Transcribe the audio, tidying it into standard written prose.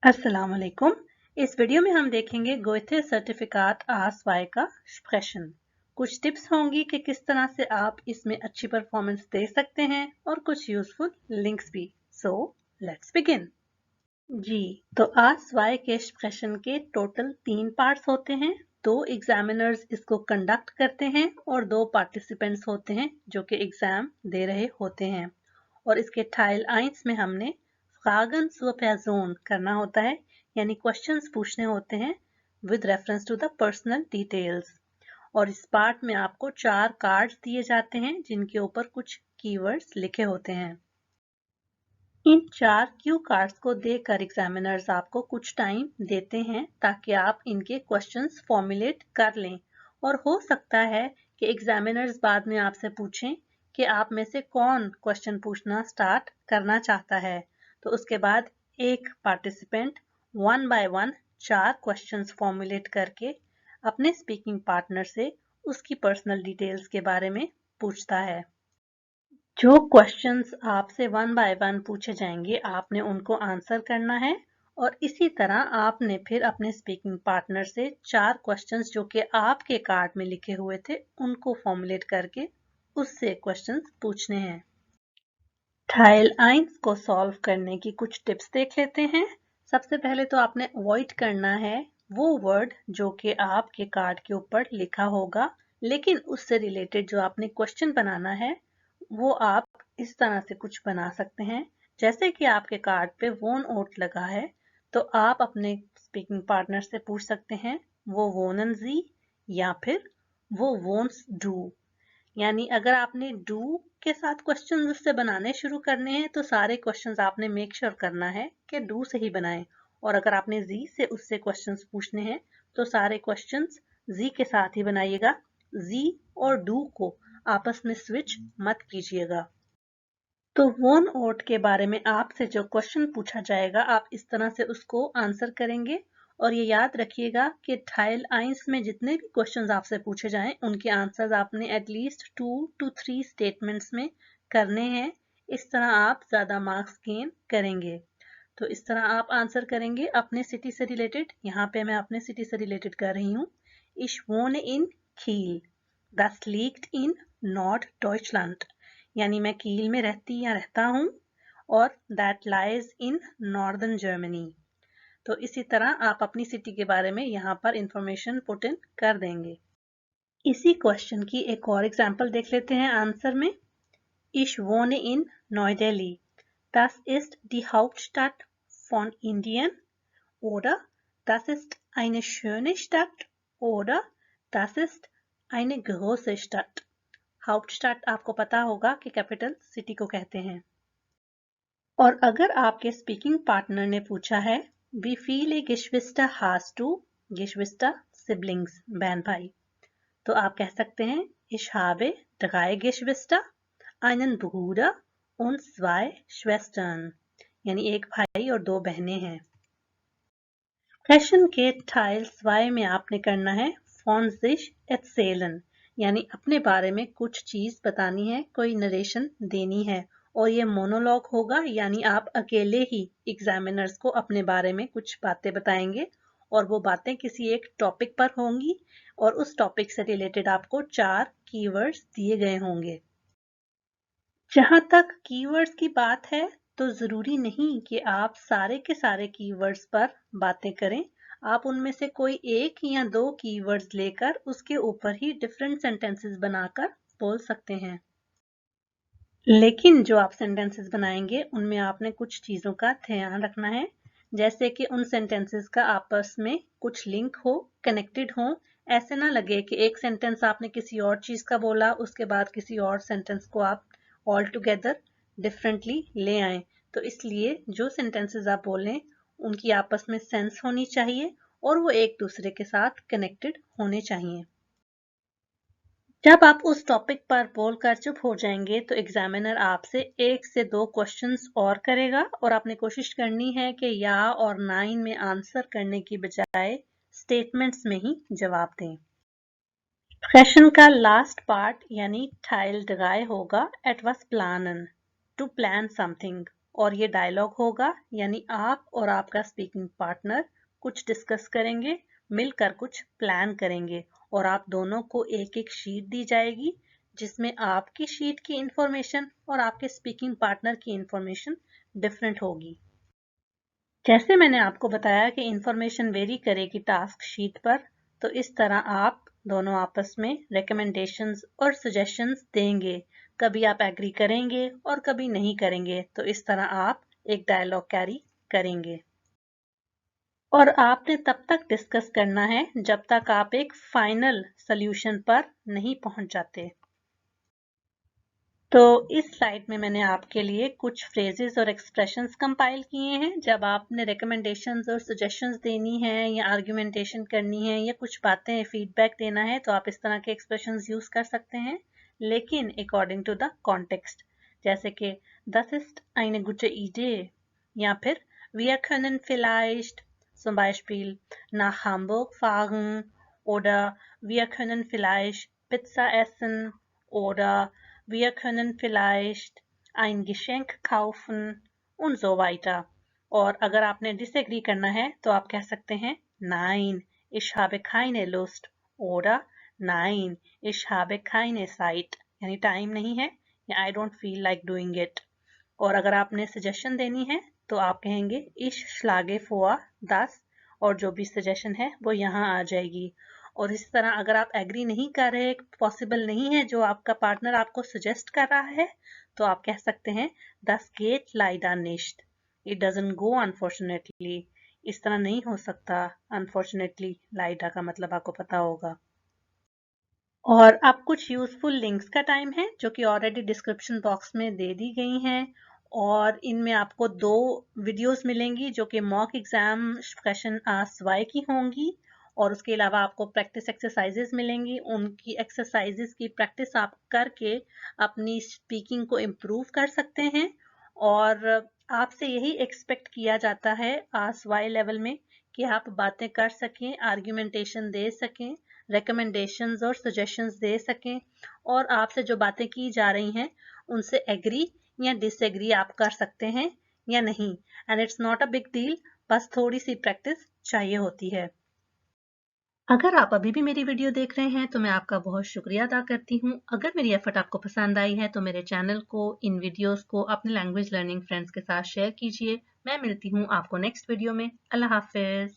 अस्सलाम वालेकुम। इस वीडियो में हम देखेंगे गोएथे सर्टिफिकाट A2 का स्प्रेशन। कुछ टिप्स होंगी कि किस तरह से आप इसमें अच्छी परफॉर्मेंस दे सकते हैं और कुछ यूजफुल लिंक्स भी। So let's begin. जी, तो A2 के स्प्रेशन के टोटल 3 पार्ट्स होते हैं। 2 एग्जामिनर्स इसको कंडक्ट करते हैं और 2 पार्टिसिपेंट्स होते हैं जो कि एग्जाम दे रहे होते हैं। और इसके टाइल 1 में हमने Fragen zur Person करना होता है, यानी क्वेश्चंस पूछने होते हैं with reference to the personal details. और इस पार्ट में आपको 4 कार्ड्स दिए जाते हैं जिनके ऊपर कुछ कीवर्ड्स लिखे होते हैं। इन 4 क्यू कार्ड्स को देकर एग्जामिनर्स आपको कुछ टाइम देते हैं ताकि आप इनके क्वेश्चंस फॉर्मुलेट कर लें। और हो सकता है कि एग्जामिनर्स बाद में आपसे पूछें कि आप में से कौन क्वेश्चन पूछना स्टार्ट करना चाहता है। तो उसके बाद एक पार्टिसिपेंट 1 बाय 1 4 क्वेश्चंस फॉर्मुलेट करके अपने स्पीकिंग पार्टनर से उसकी पर्सनल डिटेल्स के बारे में पूछता है। जो क्वेश्चंस आपसे 1 बाय 1 पूछे जाएंगे आपने उनको आंसर करना है। और इसी तरह आपने फिर अपने स्पीकिंग पार्टनर से 4 क्वेश्चंस जो कि आपके कार्ड में लिखे हुए थे उनको फॉर्मुलेट करके उससे क्वेश्चंस पूछने हैं। टाइल 1 को सॉल्व करने की कुछ टिप्स देख लेते हैं। सबसे पहले तो आपने अवॉइड करना है वो वर्ड जो कि आपके कार्ड के ऊपर लिखा होगा, लेकिन उससे रिलेटेड जो आपने क्वेश्चन बनाना है वो आप इस तरह से कुछ बना सकते हैं। जैसे कि आपके कार्ड पे वोन ओट लगा है तो आप अपने स्पीकिंग पार्टनर से पूछ सकते हैं वो वोनन जी या फिर वो वोन्स डू। यानी अगर आपने डू के साथ क्वेश्चंस उससे बनाने शुरू करने हैं तो सारे क्वेश्चंस आपने मेक श्योर करना है कि डू से ही बनाएं। और अगर आपने जी से उससे क्वेश्चंस पूछने हैं तो सारे क्वेश्चंस जी के साथ ही बनाइएगा। जी और डू को आपस में स्विच मत कीजिएगा। तो वोन ओट के बारे में आपसे जो क्वेश्चन पूछा जाएगा आप इस तरह से उसको आंसर करेंगे। और ये याद रखिएगा कि टाइल 1 में जितने भी क्वेश्चंस आपसे पूछे जाएं उनके आंसर्स आपने एटलीस्ट 2 to 3 स्टेटमेंट्स में करने हैं। इस तरह आप ज्यादा मार्क्स गेन करेंगे। तो इस तरह आप आंसर करेंगे अपने सिटी से रिलेटेड। यहाँ पे मैं अपने सिटी से रिलेटेड कर रही हूँ। Ich wohne in Kiel. Das liegt in Norddeutschland. यानी मैं कील में रहती या रहता हूँ और that lies in northern Germany. तो इसी तरह आप अपनी सिटी के बारे में यहाँ पर इंफॉर्मेशन पुट इन कर देंगे। इसी क्वेश्चन की एक और एग्जांपल देख लेते हैं आंसर में। Ich wohne in Neu-Delhi. Das ist die Hauptstadt von Indien. Oder das ist eine schöne Stadt. Oder das ist eine große Stadt. हाउप्टस्टाdt आपको पता होगा कि कैपिटल सिटी को कहते हैं। और अगर आपके स्पीकिंग पार्टनर ने पूछा है wie viele Geschwister hast du, Geschwister siblings बहन भाई, तो आप कह सकते हैं ich habe 3 Geschwister, einen Bruder und 2 Schwestern, यानी एक भाई और 2 बहनें हैं। क्वेश्चन के टाइल 2 में आपने करना है von sich erzählen, यानी अपने बारे में कुछ चीज बतानी है, कोई नरेशन देनी है। और ये मोनोलॉग होगा, यानी आप अकेले ही एग्जामिनर्स को अपने बारे में कुछ बातें बताएंगे और वो बातें किसी एक टॉपिक पर होंगी और उस टॉपिक से रिलेटेड आपको 4 कीवर्ड्स दिए गए होंगे। जहां तक कीवर्ड्स की बात है तो जरूरी नहीं कि आप सारे के सारे कीवर्ड्स पर बातें करें। आप उनमें से कोई एक या 2 कीवर्ड्स लेकर उसके ऊपर ही डिफरेंट सेंटेंसेस बनाकर बोल सकते हैं। लेकिन जो आप सेंटेंसेस बनाएंगे उनमें आपने कुछ चीजों का ध्यान रखना है, जैसे कि उन सेंटेंसेस का आपस में कुछ लिंक हो, कनेक्टेड हो। ऐसे ना लगे कि एक सेंटेंस आपने किसी और चीज का बोला उसके बाद किसी और सेंटेंस को आप ऑल टुगेदर डिफरेंटली ले आए। तो इसलिए जो सेंटेंसेस आप बोलें उनकी आपस में सेंस होनी चाहिए और वो एक दूसरे के साथ कनेक्टेड होने चाहिए। जब आप उस टॉपिक पर बोलकर चुप हो जाएंगे तो एग्जामिनर आपसे 1 से 2 क्वेश्चंस और करेगा और आपने कोशिश करनी है कि या और नाइन में आंसर करने की बजाय स्टेटमेंट्स में ही जवाब दें। क्वेश्चन का लास्ट पार्ट यानी टाइल 3 होगा एटवास प्लानन, टू प्लान समथिंग। और ये डायलॉग होगा, यानी आप और आपका स्पीकिंग पार्टनर कुछ डिस्कस करेंगे, मिलकर कुछ प्लान करेंगे और आप दोनों को एक एक शीट दी जाएगी जिसमें आपकी शीट की इंफॉर्मेशन और आपके स्पीकिंग पार्टनर की इंफॉर्मेशन डिफरेंट होगी। जैसे मैंने आपको बताया कि इंफॉर्मेशन वेरी करेगी टास्क शीट पर, तो इस तरह आप दोनों आपस में रिकमेंडेशंस और सजेशंस देंगे। कभी आप एग्री करेंगे और कभी नहीं करेंगे, तो इस तरह आप एक डायलॉग कैरी करेंगे। और आपने तब तक डिस्कस करना है जब तक आप एक फाइनल सॉल्यूशन पर नहीं पहुंच जाते। तो इस स्लाइड में मैंने आपके लिए कुछ फ्रेजेस और एक्सप्रेशंस कंपाइल किए हैं। जब आपने रिकमेंडेशंस और सजेशंस देनी है या आर्गुमेंटेशन करनी है या कुछ बातें फीडबैक देना है, तो आप इस तरह के एक्सप्रेशंस यूज कर सकते हैं, लेकिन अकॉर्डिंग टू द कॉन्टेक्स्ट। जैसे कि das ist eine gute Idee या फिर wir können vielleicht zum Beispiel nach Hamburg fahren oder wir können vielleicht Pizza essen oder wir können vielleicht ein Geschenk kaufen und so weiter। और अगर आपने disagree करना है तो आप कह सकते हैं Nein, ich habe keine Lust oder Nein, ich habe keine Zeit, यानी टाइम नहीं है या I don't feel like doing it। और अगर आपने सजेशन देनी है तो आप कहेंगे Ich schlage vor das, और जो भी सजेशन है वो यहाँ आ जाएगी। और इस तरह अगर आप एग्री नहीं कर रहे, पॉसिबल नहीं है जो आपका पार्टनर आपको सजेस्ट कर रहा है, तो आप कह सकते हैं Das geht leider nicht, it doesn't go unfortunately। इस तरह नहीं हो सकता unfortunately, leider का मतलब आपको पता होगा। और अब कुछ यूजफुल लिंक्स का टाइम है जो कि ऑलरेडी डिस्क्रिप्शन बॉक्स में दे दी गई हैं, और इनमें आपको 2 वीडियोस मिलेंगी जो कि मॉक एग्जाम क्वेश्चन आस्वाई की होंगी, और उसके अलावा आपको प्रैक्टिस एक्सरसाइजेस मिलेंगी। उनकी एक्सरसाइजेस की प्रैक्टिस आप करके अपनी स्पीकिंग को इम्प्रूव कर सकते हैं। और आपसे यही एक्सपेक्ट किया जाता है आस्वाई लेवल में कि आप बातें कर सकें, आर्ग्यूमेंटेशन दे सकें, रिकमेंडेशंस और सजेशंस दे सकें, और आपसे जो बातें की जा रही हैं उनसे एग्री या डिसएग्री आप कर सकते हैं या नहीं। And it's not a big deal, बस थोड़ी सी प्रैक्टिस चाहिए होती है। अगर आप अभी भी मेरी वीडियो देख रहे हैं तो मैं आपका बहुत शुक्रिया अदा करती हूँ। अगर मेरी एफर्ट आपको पसंद आई है तो मेरे चैनल को, इन वीडियोस को अपने लैंग्वेज लर्निंग फ्रेंड्स के साथ शेयर कीजिए। मैं मिलती हूँ आपको नेक्स्ट वीडियो में। अल्लाह हाफिज।